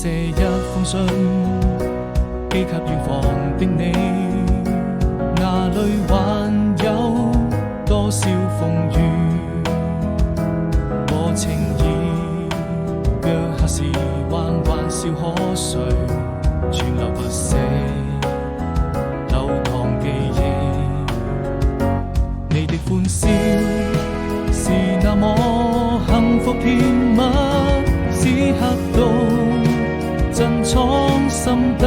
寫一封信，寄給遠方的你，哪裏還有多少風雨和情意？若下時還玩笑可睡，存留不捨流淌記憶。你的歡笑是那麼幸福甜蜜，此刻都珍藏心底，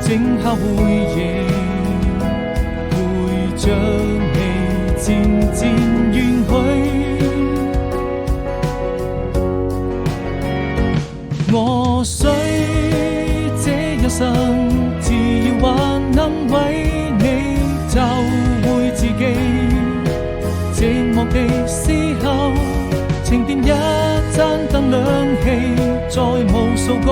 靜下回憶，陪着你漸漸遠去。我需這一生，只要還能為你找回自己。寂寞的時候，請點一盞燈亮起，在無數個